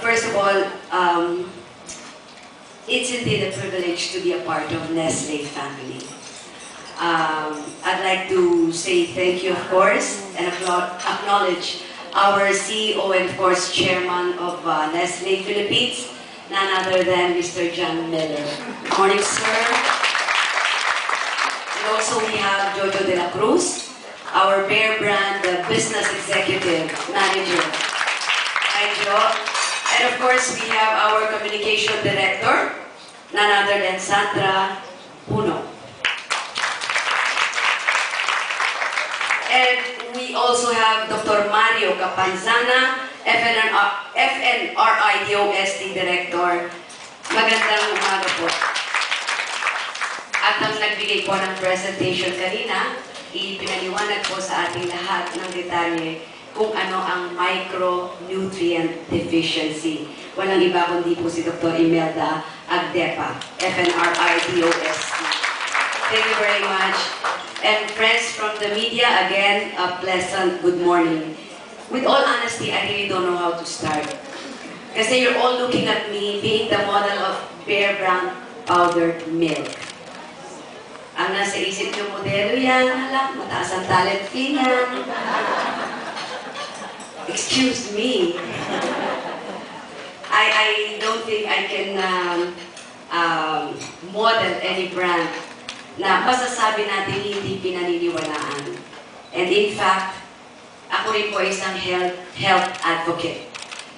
First of all, it's indeed a privilege to be a part of Nestle family. I'd like to say thank you, of course, and acknowledge our CEO and, of course, Chairman of Nestle Philippines, none other than Mr. John Miller. Good morning, sir. And also we have Jojo de la Cruz, our Bear Brand Business Executive Manager. Hi, Jo. And of course, we have our Communication Director, none other than Sandra Puno. And we also have Dr. Mario Capanzana, FNRI DOST Director. Magandang umaga po. At ang nagbigay po ng presentation kanina, ipinaliwanag po sa ating lahat ng detalye kung ano ang micronutrient deficiency. Walang iba kundi po si Dr. Imelda Agdepa, FNRI DOST. Thank you very much. And friends from the media, again, a pleasant good morning. With all honesty, I really don't know how to start. Kasi you're all looking at me being the model of Bear Brand powdered milk. Ang nasa isip nyo, modelo yan, alam, mataas ang talent fee yan. Excuse me. I don't think I can model any brand na masasabi natin hindi pinaniniwalaan. And in fact, ako rin po isang health advocate.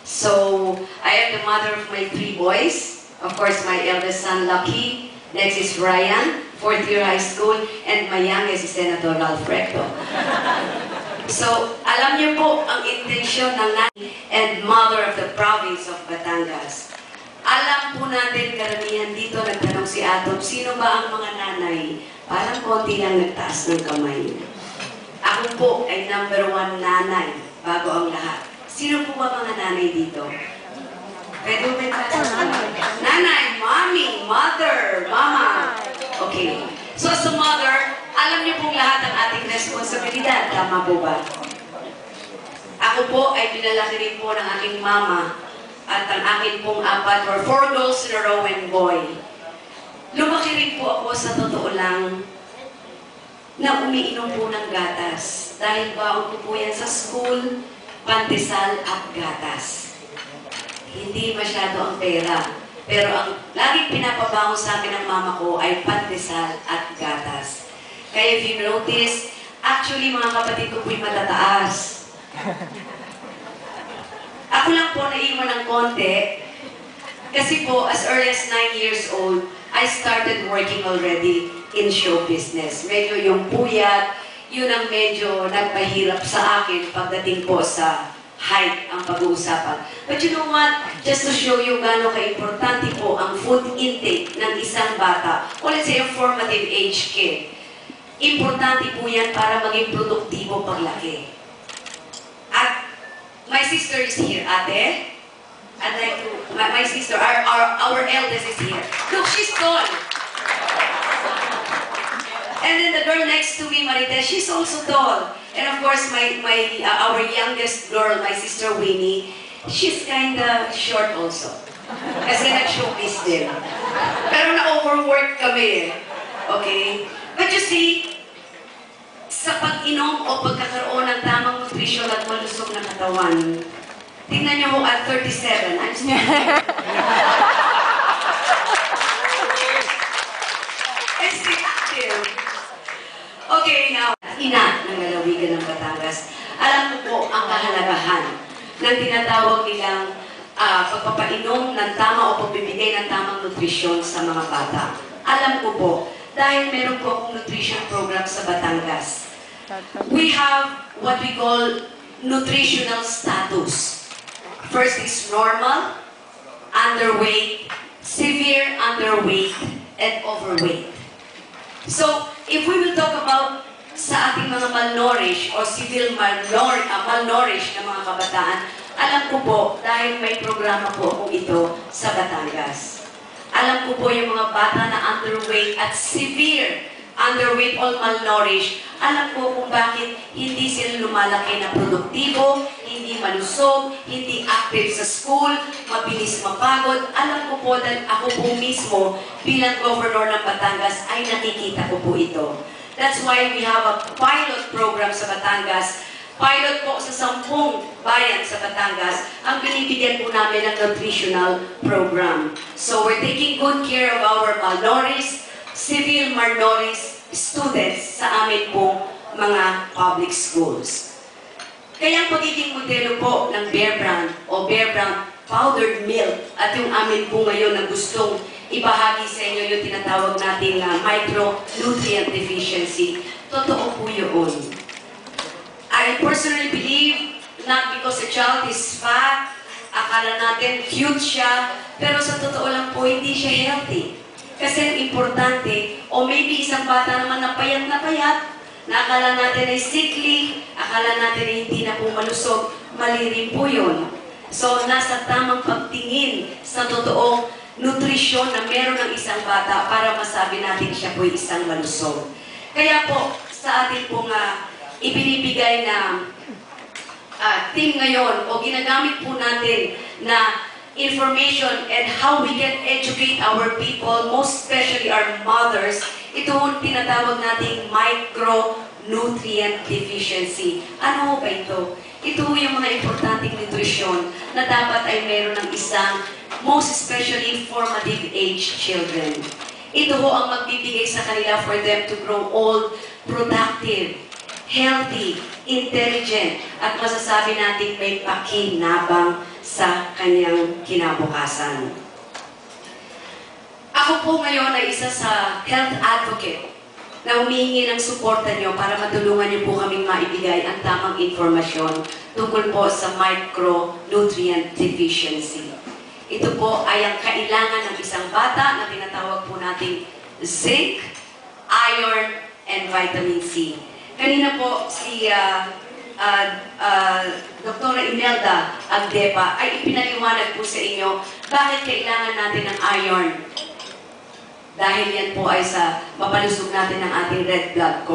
So, I am the mother of my 3 boys. Of course, my eldest son, Lucky. Next is Ryan, 4th year high school. And my youngest is Senator Ralph Recto. So, alam niyo po ang intensyon ng nanay and mother of the province of Batangas. Alam po natin, karamihan dito, nagtanong si Atom, sino ba ang mga nanay? Parang konti lang nagtaas ng kamay. Ako po ay number 1 nanay, bago ang lahat. Sino po ba mga nanay dito? Pwede mo nanay, mommy, mother, mama. Okay. So, as a mother, alam niyo pong lahat ang ating responsibilidad. Tama po ba? Ako po ay pinalaki rin po ng aking mama at ang akin pong 4 girls in a row and boy. Lumaki rin po ako sa totoo lang na umiinom po ng gatas. Dahil baon ko po yan sa school, pandesal at gatas. Hindi masyado ang pera. Pero ang laging pinapabango sa akin ng mama ko ay pandesal at gatas. Kaya if you notice, actually mga kapatid ko po'y matataas. Ako lang po naiwan ng konti. Kasi po, as early as 9 years old, I started working already in show business. Medyo yung puyat, yun ang medyo nagpahirap sa akin pagdating po sa height ang pag-uusapan. But you know what? Just to show you gano'ng ka-importante po ang food intake ng isang bata, o let's say a formative age kid. Importante po yan para maging produktibo paglaki. At my sister is here, ate. I'd like to, my sister, our eldest is here. Look, she's tall. And then the girl next to me, Marites, she's also tall. And of course, our youngest girl, my sister Winnie, she's kinda short also. Kasi nag-showbiz din. Pero na-overwork kami. Okay? But you see, sa pag-inom o pagkakaroon ng tamang nutrisyon at malusog na katawan, tingnan niyo ho at 37, I'm still and still active. Okay, now, ina ng lalawigan ng Batangas. Alam mo po ang kahalagahan ng tinatawag nilang pagpapainom ng tama o pagbibigay ng tamang nutrisyon sa mga bata. Alam ko po, dahil meron po akong nutrition program sa Batangas. We have what we call nutritional status. First is normal, underweight, severe underweight, and overweight. So, if we will talk about sa ating mga malnourished o severe malnourished na mga kabataan, alam ko po, dahil may programa po akong ito sa Batangas. Alam ko po yung mga bata na underweight at severe underweight o malnourished, alam ko kung bakit hindi sila lumalaki na produktibo, hindi malusog, hindi active sa school, mabilis mapagod. Alam ko po dahil ako po mismo bilang governor ng Batangas ay nakikita ko po ito. That's why we have a pilot program sa Batangas. Pilot po sa 10 bayan sa Batangas, ang binibigyan po namin ng nutritional program. So we're taking good care of our malnourished, civil malnourished students sa amin pong mga public schools. Kaya ang pagiging modelo po ng Bear Brand o Bear Brand powdered milk at yung amin po ngayon na gustong ibahagi sa inyo yung tinatawag nating micronutrient deficiency, totoo po yun. I personally believe, not because a child is fat, akala natin cute siya, pero sa totoo lang po, hindi siya healthy. Kasi ang importante, o maybe isang bata naman na payat, na akala natin ay sickly, akala natin ay hindi na po malusog, mali rin po yun. So, nasa tamang pagtingin sa totoong nutrisyon na meron ng isang bata para masabi natin siya po ay isang malusog. Kaya po, sa atin pong ibinibigay na team ngayon o ginagamit po natin na information and how we can educate our people, most especially our mothers, ito yung tinatawag nating micronutrient deficiency. Ano ba ito? Ito yung mga importanteng nutrisyon na dapat ay meron ng isang, most especially formative age children. Ito ho ang magbibigay sa kanila for them to grow old, productive, healthy, intelligent, at masasabi natin may pakinabang sa kanyang kinabukasan. Ako po ngayon ay isa sa health advocate na humihingi ng suporta nyo para matulungan nyo po kaming maibigay ang tamang informasyon tungkol po sa micronutrient deficiency. Ito po ay ang kailangan ng isang bata na tinatawag po nating zinc, iron, and vitamin C. Kanina po si Dr. Imelda Agdepa ay ipinaliwanag po sa inyo bakit kailangan natin ng iron. Dahil yan po ay sa mapalusog natin ng ating red blood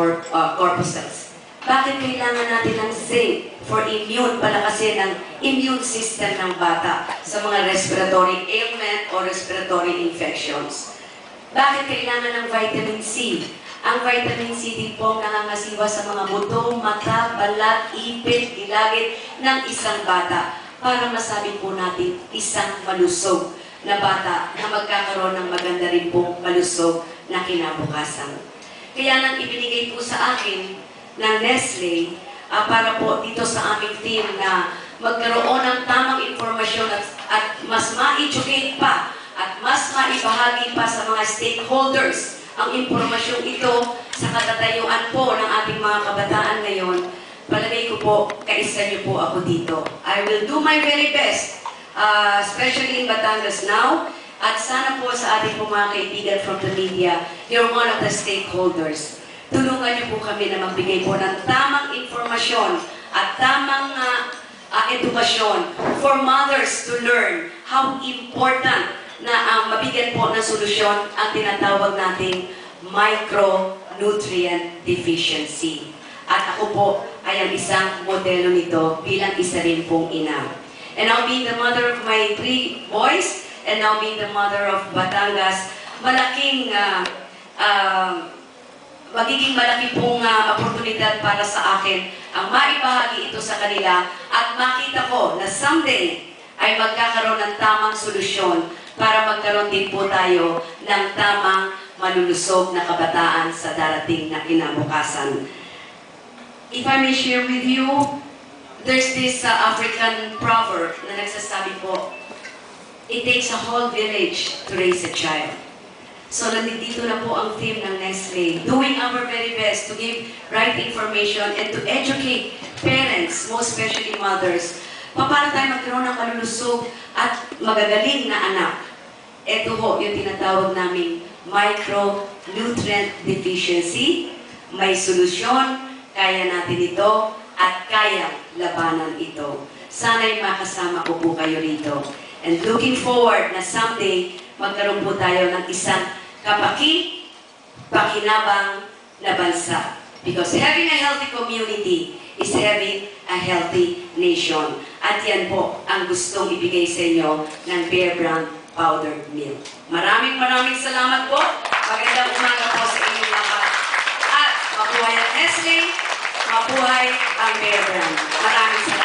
corpuscles. Bakit kailangan natin ng zinc for immune, palakasin ng immune system ng bata sa mga respiratory ailment o respiratory infections? Bakit kailangan ng vitamin C? Ang vitamin C din po ang nangangasiwa sa mga buto, mata, balat, ipit, ilagid ng isang bata para masabi po natin isang malusog na bata na magkakaroon ng maganda rin pong malusog na kinabukasan. Kaya nang ibinigay po sa akin ng Nestle para po dito sa aming team na magkaroon ng tamang informasyon at mas ma-educate pa at mas maibahagi pa sa mga stakeholders ang impormasyong ito sa katatayuan po ng ating mga kabataan ngayon. Palagay ko po, kaisa niyo po ako dito. I will do my very best, especially in Batangas now, at sana po sa ating po mga kaibigan from the media, you're one of the stakeholders. Tulungan niyo po kami na magbigay po ng tamang informasyon at tamang edukasyon for mothers to learn how important na mabigyan po ng solusyon ang tinatawag nating micronutrient deficiency. At ako po ay ang isang modelo nito bilang isa rin pong ina. And now being the mother of my 3 boys, and now being the mother of Batangas, magiging malaki pong oportunidad para sa akin ang maibahagi ito sa kanila at makita ko na someday ay magkakaroon ng tamang solusyon para magkaroon din po tayo ng tamang malulusog na kabataan sa darating na kinabukasan. If I may share with you, there's this African proverb na nagsasabi po, it takes a whole village to raise a child. So nandito na po ang team ng Nestle, doing our very best to give right information and to educate parents, most especially mothers, paano tayo magkaroon ng malulusog at magagaling na anak. Ito ho yung tinatawag naming micronutrient deficiency. May solusyon, kaya natin ito, at kaya labanan ito. Sana'y makasama ko po kayo rito. And looking forward na someday, magkaroon po tayo ng isang kapaki, pakinabang na bansa. Because having a healthy community is having a healthy nation. At yan po ang gustong ibigay sa inyo ng Bear Brand Powdered Milk. Maraming salamat po. Magandang umaga po sa inyong lahat. At mabuhay ang Nestle, mabuhay ang Bear Brand. Maraming salamat.